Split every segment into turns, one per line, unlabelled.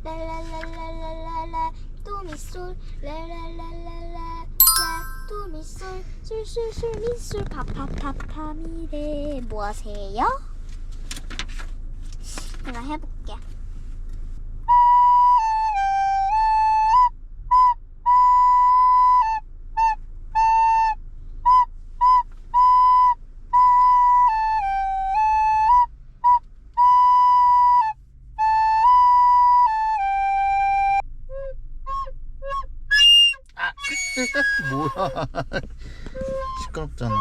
라라라라라라라 도미솔 라라라라라라 도미솔 술술술 미술 파파파파미래. 뭐하세요? 내가 해볼게.
뭐야? 시끄럽잖아.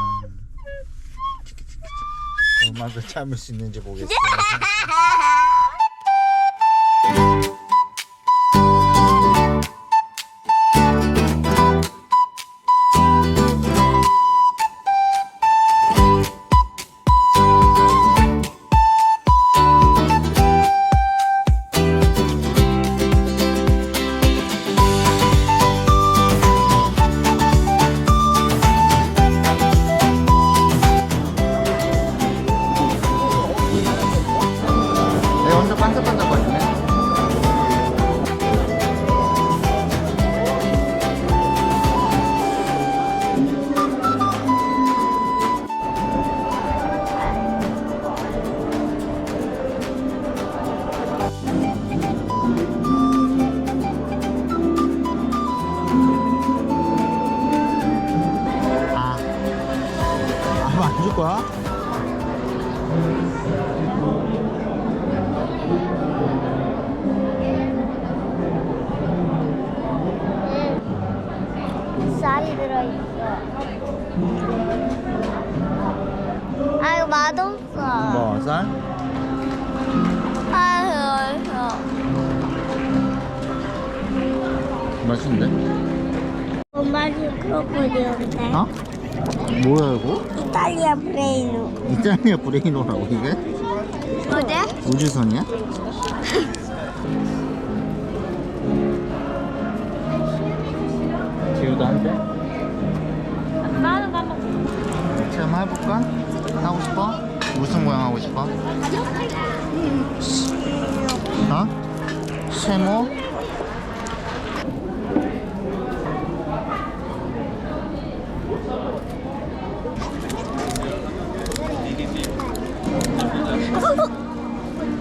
얼마나 참을 수 있는지 보겠어. 완전 반짝반짝거리네. 안 줄 거야?
쌀이 들어있어. 아유 맛없어.
뭐 쌀?
아유 맛없어.
맛있는데?
엄마 지금 크로코디언데.
어? 뭐야 이거?
이탈리아 브레이누.
이탈리아 브레이노라고 이게?
어때?
우주선이야? 지우도 한대?
나는 한번
같이 한번 해볼까? 하고 싶어? 무슨 모양 하고 싶어? 어? 세모?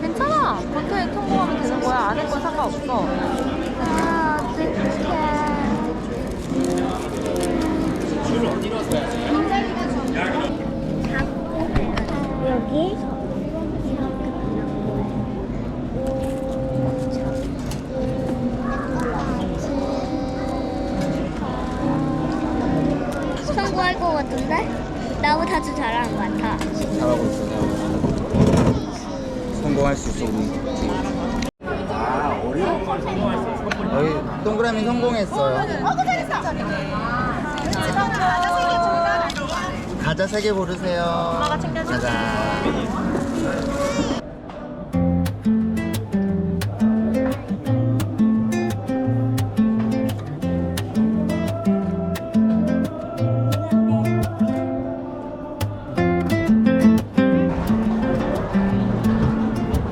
괜찮아. 겉에 통보하면 되는 거야. 안에 건 상관없어.
아 어떡해. 여기 성공할 것 같은데? 나보다 더 잘하는 것 같아.
잘하고 있어, 잘하고 있어. 성공할 수 있어, 우리. 여기 동그라미 성공했어요. 과자 3개 고르세요.
엄마가 챙겨줄게.
가자.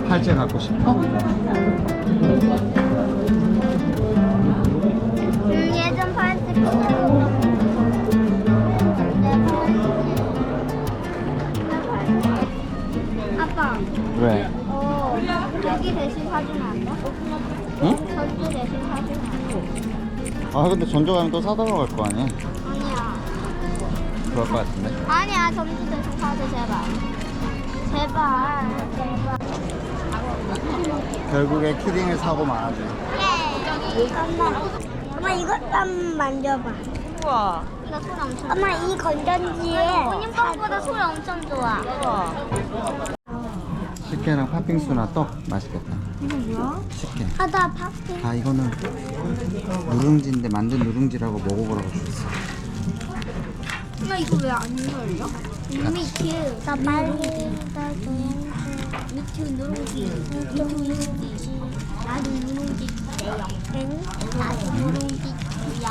팔찌 갖고 싶어?
예전 팔찌 아빠
왜?
여기 대신 사주면 안 돼?
응?
전주 대신 사주면 안 돼?
아 근데 전주 가면 또 사다 갈 거 아니야?
아니야
그럴 것 같은데.
아니야 전주 대신 사줘 제발 제발
결국에 키링을 사고 말아줘.
엄마 이것 한번 만져봐.
우와.
나 손 엄청 엄마 이 건전지에 본인 것보다 손 엄청 좋아.
우와.
식혜랑 팥빙수나 떡 맛있겠다.
이거 뭐야?
식혜.
나 밥해.
아 이거는 누룽지인데 만든 누룽지라고 먹어보라고 줬어.
엄마 이거 왜 안 열려? 미트. 나 빨리. 미트 누룽지. 미트 누룽지. 나도 누룽지 주세요. 응? 나도 누룽지 주세요.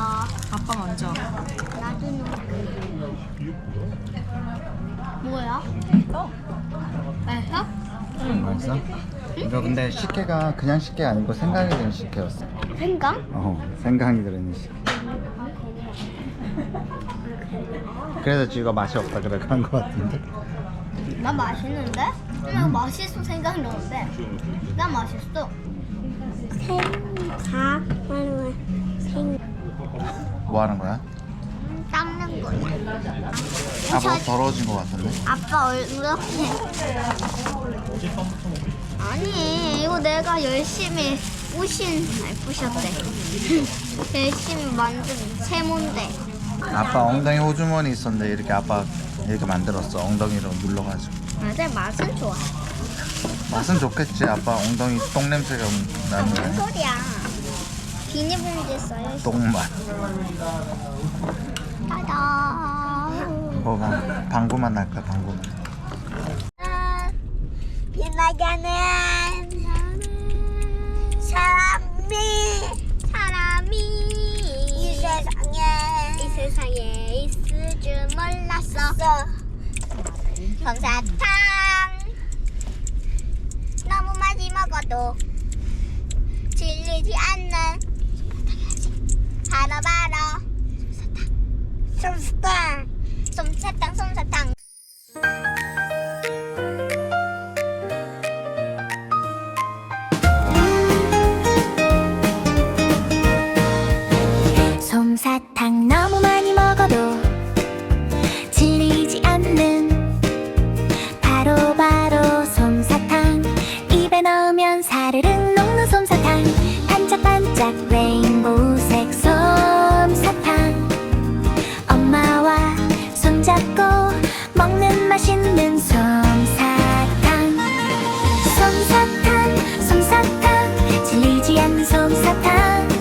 아빠 먼저.
나도 누룽지. 뭐야?
어.
맛있어?
맛있어? 이거 이거 근데 식혜가 그냥 식혜가 아니고 생강이 들은 식혜였어.
생강?
생강이 들은 식혜. 그래서 지우가 맛이 없다 그래 그런 거 같은데.
나 맛있는데? 그냥 맛있어 생각 넣는데 나 맛있어.
뭐 하는 거야?
닦는 거야.
뭐 더러워진 거 같은데?
아빠 이렇게. 아니 이거 내가 열심히 부셨대. 열심히 만든 세모인데.
아빠 엉덩이 호주머니 있었는데 이렇게 아빠 이렇게 만들었어. 엉덩이로 눌러가지고.
맞아 맛은 좋아.
맛은 좋겠지. 아빠 엉덩이 똥 냄새가 나는
무슨
거야.
소리야? 비닐봉지에 써요.
똥맛.
따다.
뭐 방구만 날 거야 방구만.
지나가는 사람이 이 세상에 있을 줄 몰랐어. 솜사탕 너무 많이 먹어도 질리지 않는 바로 솜사탕.
솜사탕 너무 많이 먹어도 질리지 않는 바로 솜사탕. 입에 넣으면 사르르 녹는 솜사탕. 반짝반짝 레인보우색 솜사탕. 엄마와 손잡고 먹는 맛있는 솜사탕. 솜사탕 질리지 않는 솜사탕.